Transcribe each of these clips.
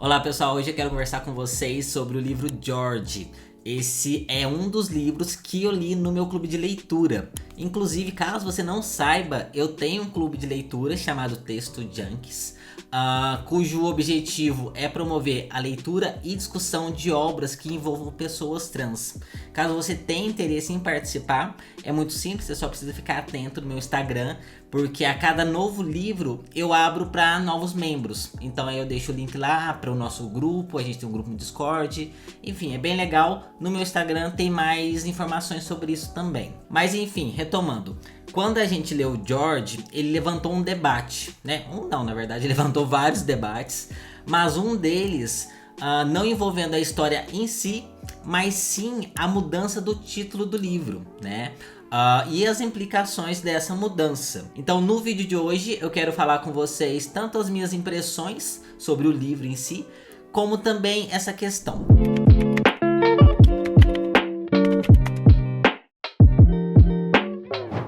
Olá pessoal, hoje eu quero conversar com vocês sobre o livro George. Esse é um dos livros que eu li no meu clube de leitura. Inclusive, caso você não saiba, eu tenho um clube de leitura chamado Texto Junkies, cujo objetivo é promover a leitura e discussão de obras que envolvam pessoas trans. Caso você tenha interesse em participar, é muito simples, você só precisa ficar atento no meu Instagram, porque a cada novo livro eu abro para novos membros. Então aí eu deixo o link lá para o nosso grupo, a gente tem um grupo no Discord, enfim, é bem legal. No meu Instagram tem mais informações sobre isso também. Mas enfim, retomando. Quando a gente leu George, ele levantou um debate, né? Na verdade, ele levantou vários debates, mas um deles não envolvendo a história em si, mas sim a mudança do título do livro, né? E as implicações dessa mudança. Então, no vídeo de hoje, eu quero falar com vocês tanto as minhas impressões sobre o livro em si, como também essa questão.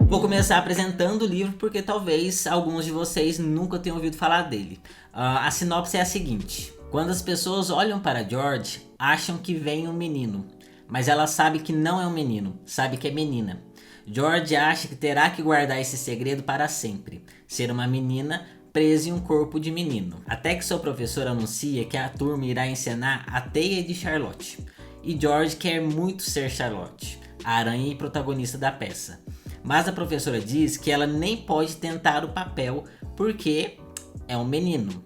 Vou começar apresentando o livro porque talvez alguns de vocês nunca tenham ouvido falar dele. A sinopse é a seguinte: quando as pessoas olham para George, acham que vem um menino, mas ela sabe que não é um menino, sabe que é menina. George acha que terá que guardar esse segredo para sempre, ser uma menina presa em um corpo de menino. Até que seu professor anuncia que a turma irá encenar a teia de Charlotte. E George quer muito ser Charlotte, a aranha e protagonista da peça. Mas a professora diz que ela nem pode tentar o papel porque é um menino.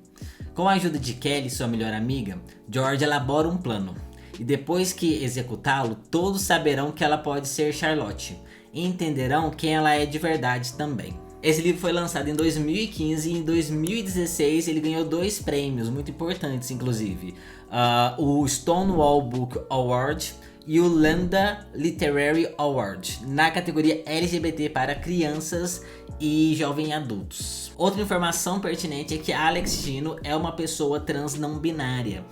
Com a ajuda de Kelly, sua melhor amiga, George elabora um plano. E depois que executá-lo, todos saberão que ela pode ser Charlotte. E entenderão quem ela é de verdade também. Esse livro foi lançado em 2015 e em 2016 ele ganhou 2 prêmios muito importantes, inclusive. O Stonewall Book Award e o Lambda Literary Award, na categoria LGBT para crianças e jovens adultos. Outra informação pertinente é que Alex Gino é uma pessoa trans não binária.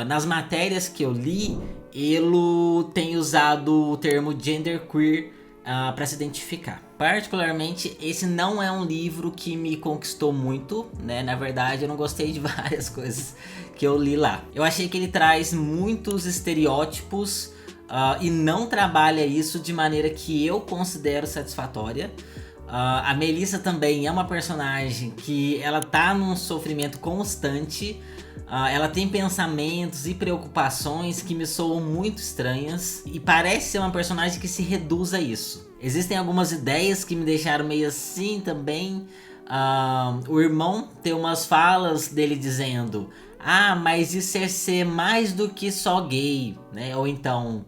Nas matérias que eu li, ele tem usado o termo genderqueer para se identificar. Particularmente, esse não é um livro que me conquistou muito, né? Na verdade, eu não gostei de várias coisas que eu li lá. Eu achei que ele traz muitos estereótipos e não trabalha isso de maneira que eu considero satisfatória. A Melissa também é uma personagem que ela tá num sofrimento constante. Ela tem pensamentos e preocupações que me soam muito estranhas e parece ser uma personagem que se reduz a isso. Existem algumas ideias que me deixaram meio assim também. O irmão tem umas falas dele dizendo: mas isso é ser mais do que só gay, né? Ou então: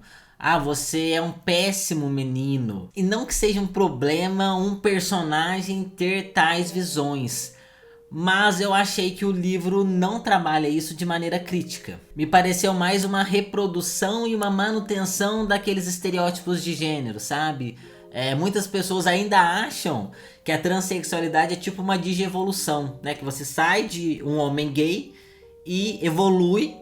você é um péssimo menino. E não que seja um problema um personagem ter tais visões, mas eu achei que o livro não trabalha isso de maneira crítica. Me pareceu mais uma reprodução e uma manutenção daqueles estereótipos de gênero, sabe? Muitas pessoas ainda acham que a transexualidade é tipo uma digievolução, né? Que você sai de um homem gay e evolui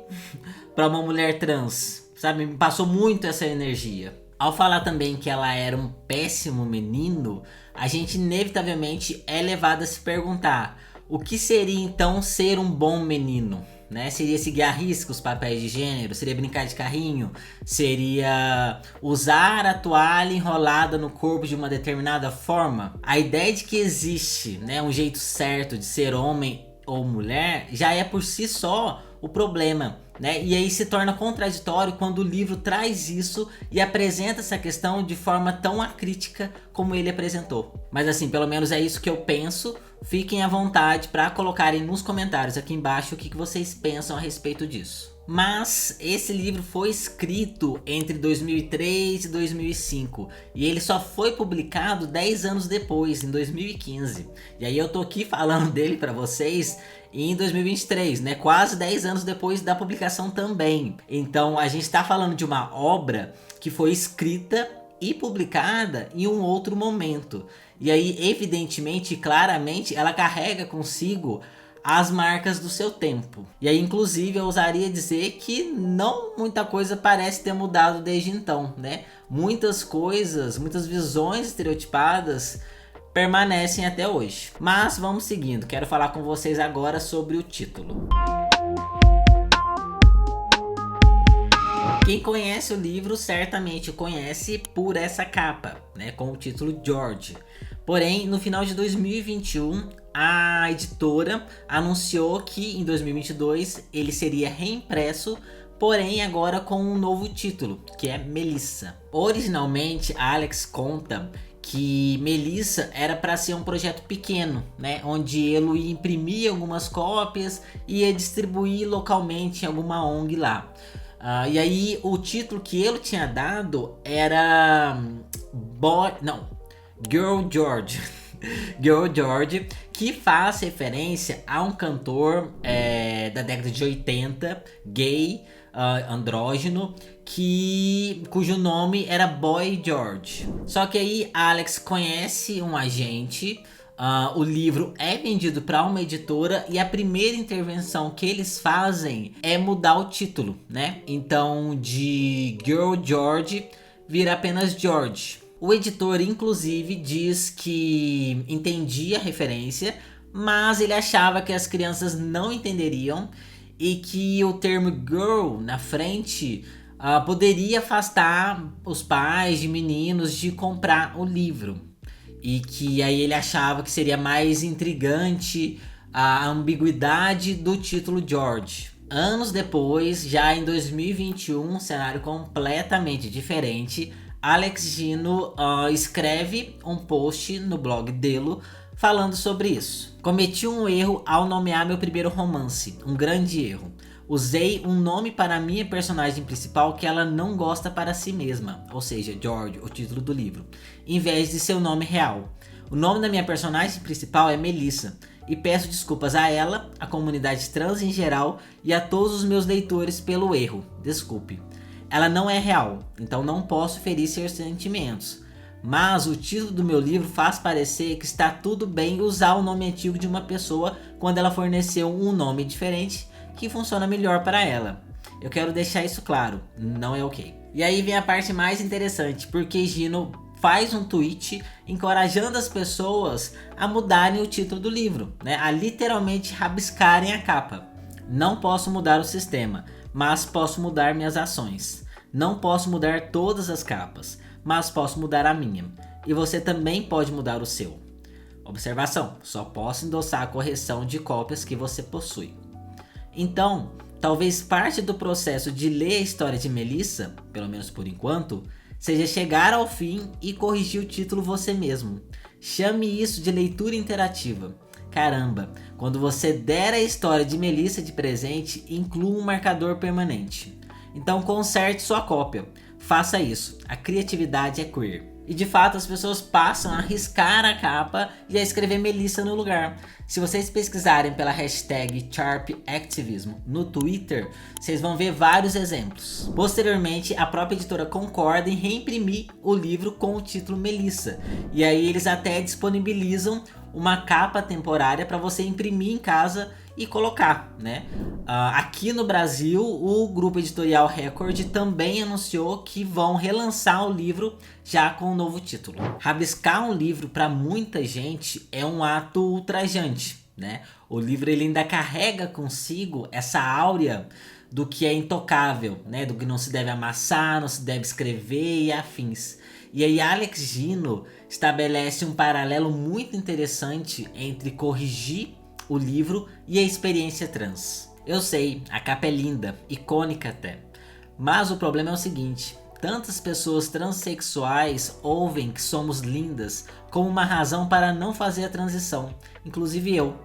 para uma mulher trans, sabe? Me passou muito essa energia. Ao falar também que ela era um péssimo menino, a gente inevitavelmente é levado a se perguntar: o que seria então ser um bom menino? Né? Seria seguir à risca os papéis de gênero? Seria brincar de carrinho? Seria usar a toalha enrolada no corpo de uma determinada forma? A ideia de que existe, né, um jeito certo de ser homem ou mulher já é por si só o problema, né? E aí se torna contraditório quando o livro traz isso e apresenta essa questão de forma tão acrítica como ele apresentou. Mas assim, pelo menos é isso que eu penso. Fiquem à vontade para colocarem nos comentários aqui embaixo o que vocês pensam a respeito disso. Mas esse livro foi escrito entre 2003 e 2005 e ele só foi publicado 10 anos depois, em 2015. E aí eu tô aqui falando dele para vocês em 2023, né? Quase 10 anos depois da publicação também. Então a gente tá falando de uma obra que foi escrita e publicada em um outro momento. E aí, evidentemente, claramente, ela carrega consigo as marcas do seu tempo. E aí, inclusive, eu ousaria dizer que não muita coisa parece ter mudado desde então, né? Muitas coisas, muitas visões estereotipadas permanecem até hoje. Mas vamos seguindo, quero falar com vocês agora sobre o título. Quem conhece o livro certamente o conhece por essa capa, né, com o título George. Porém, no final de 2021, a editora anunciou que em 2022 ele seria reimpresso, porém agora com um novo título, que é Melissa. Originalmente, Alex conta que Melissa era para ser um projeto pequeno, né, onde ele ia imprimir algumas cópias e ia distribuir localmente em alguma ONG lá. E aí o título que ele tinha dado era Girl George. Girl George, que faz referência a um cantor da década de 80, gay, andrógeno, cujo nome era Boy George. Só que aí Alex conhece um agente, o livro é vendido para uma editora e a primeira intervenção que eles fazem é mudar o título, né? Então de Girl George vira apenas George. O editor inclusive diz que entendia a referência, mas ele achava que as crianças não entenderiam e que o termo girl na frente poderia afastar os pais de meninos de comprar o livro. E que aí ele achava que seria mais intrigante a ambiguidade do título George. Anos depois, já em 2021, um cenário completamente diferente, Alex Gino escreve um post no blog dele falando sobre isso. Cometi um erro ao nomear meu primeiro romance, um grande erro. Usei um nome para a minha personagem principal que ela não gosta para si mesma, ou seja, George, o título do livro, em vez de seu nome real. O nome da minha personagem principal é Melissa, e peço desculpas a ela, a comunidade trans em geral e a todos os meus leitores pelo erro. Desculpe. Ela não é real, então não posso ferir seus sentimentos. Mas o título do meu livro faz parecer que está tudo bem usar o nome antigo de uma pessoa quando ela forneceu um nome diferente que funciona melhor para ela. Eu quero deixar isso claro, não é ok. E aí vem a parte mais interessante, porque Gino faz um tweet encorajando as pessoas a mudarem o título do livro, né? A literalmente rabiscarem a capa. Não posso mudar o sistema, mas posso mudar minhas ações. Não posso mudar todas as capas, mas posso mudar a minha. E você também pode mudar o seu. Observação: só posso endossar a correção de cópias que você possui. Então, talvez parte do processo de ler a história de Melissa, pelo menos por enquanto, seja chegar ao fim e corrigir o título você mesmo. Chame isso de leitura interativa. Caramba, quando você der a história de Melissa de presente, inclua um marcador permanente. Então conserte sua cópia. Faça isso. A criatividade é queer. E de fato as pessoas passam a riscar a capa e a escrever Melissa no lugar. Se vocês pesquisarem pela hashtag SharpActivism no Twitter, vocês vão ver vários exemplos. Posteriormente, a própria editora concorda em reimprimir o livro com o título Melissa. E aí eles até disponibilizam uma capa temporária para você imprimir em casa e colocar, né? Aqui no Brasil, o grupo editorial Record também anunciou que vão relançar o livro já com um novo título. Rabiscar um livro para muita gente é um ato ultrajante, né? O livro ele ainda carrega consigo essa áurea do que é intocável, né? Do que não se deve amassar, não se deve escrever e afins. E aí Alex Gino estabelece um paralelo muito interessante entre corrigir o livro e a experiência trans. Eu sei, a capa é linda, icônica até. Mas o problema é o seguinte: tantas pessoas transexuais ouvem que somos lindas como uma razão para não fazer a transição, inclusive eu.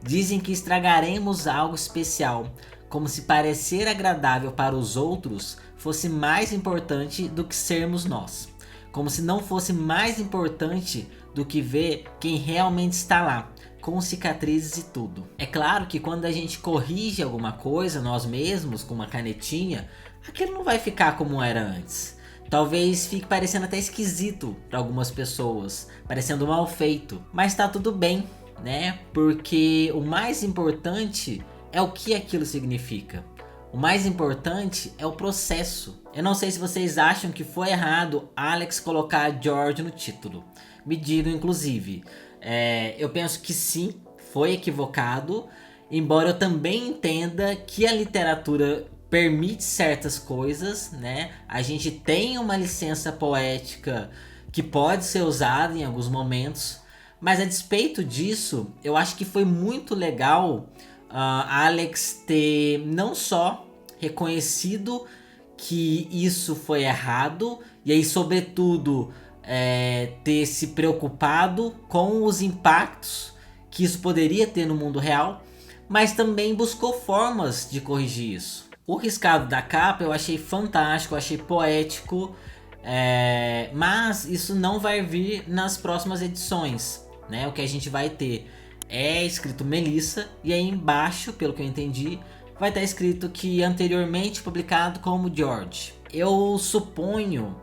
Dizem que estragaremos algo especial, como se parecer agradável para os outros fosse mais importante do que sermos nós. Como se não fosse mais importante do que ver quem realmente está lá, com cicatrizes e tudo. É claro que quando a gente corrige alguma coisa nós mesmos com uma canetinha, aquilo não vai ficar como era antes. Talvez fique parecendo até esquisito para algumas pessoas, parecendo mal feito, mas tá tudo bem, né? Porque o mais importante é o que aquilo significa. O mais importante é o processo. Eu não sei se vocês acham que foi errado Alex colocar George no título. Me digam, inclusive. Eu penso que sim, foi equivocado. Embora eu também entenda que a literatura permite certas coisas, né? A gente tem uma licença poética que pode ser usada em alguns momentos, mas a despeito disso, eu acho que foi muito legal Alex ter não só reconhecido que isso foi errado, e aí sobretudo ter se preocupado com os impactos que isso poderia ter no mundo real, mas também buscou formas de corrigir isso. O riscado da capa eu achei fantástico, eu achei poético, mas isso não vai vir nas próximas edições, né? O que a gente vai ter é escrito Melissa, e aí embaixo, pelo que eu entendi, vai estar escrito que anteriormente publicado como George. Eu suponho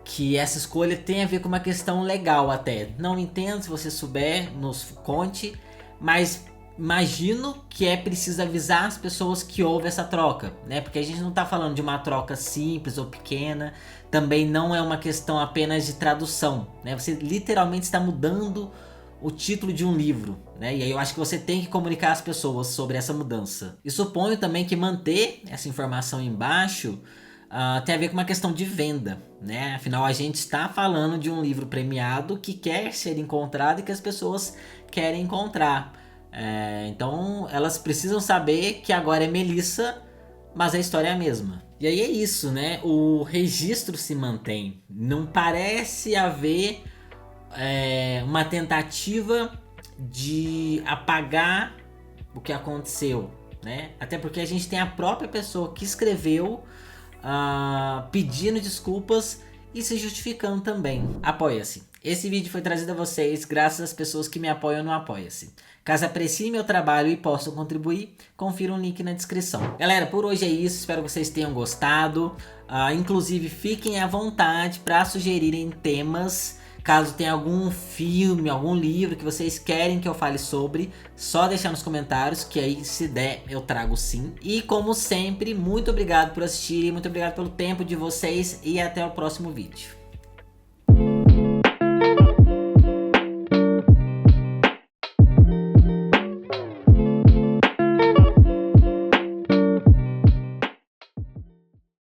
que essa escolha tem a ver com uma questão legal até. Não entendo, se você souber, nos conte, mas imagino que é preciso avisar as pessoas que houve essa troca, né? Porque a gente não está falando de uma troca simples ou pequena, também não é uma questão apenas de tradução, né? Você literalmente está mudando o título de um livro, né? E aí eu acho que você tem que comunicar às pessoas sobre essa mudança. E suponho também que manter essa informação embaixo tem a ver com uma questão de venda, né? Afinal, a gente está falando de um livro premiado que quer ser encontrado e que as pessoas querem encontrar. Então, elas precisam saber que agora é Melissa, mas a história é a mesma. E aí é isso, né? O registro se mantém. Não parece haver uma tentativa de apagar o que aconteceu, né? Até porque a gente tem a própria pessoa que escreveu pedindo desculpas e se justificando também. Apoia-se. Esse vídeo foi trazido a vocês graças às pessoas que me apoiam no Apoia-se. Caso apreciem meu trabalho e possam contribuir, confira um link na descrição. Galera, por hoje é isso. Espero que vocês tenham gostado. Inclusive, fiquem à vontade para sugerirem temas. Caso tenha algum filme, algum livro que vocês querem que eu fale sobre, só deixar nos comentários, que aí se der eu trago sim. E como sempre, muito obrigado por assistirem, muito obrigado pelo tempo de vocês e até o próximo vídeo.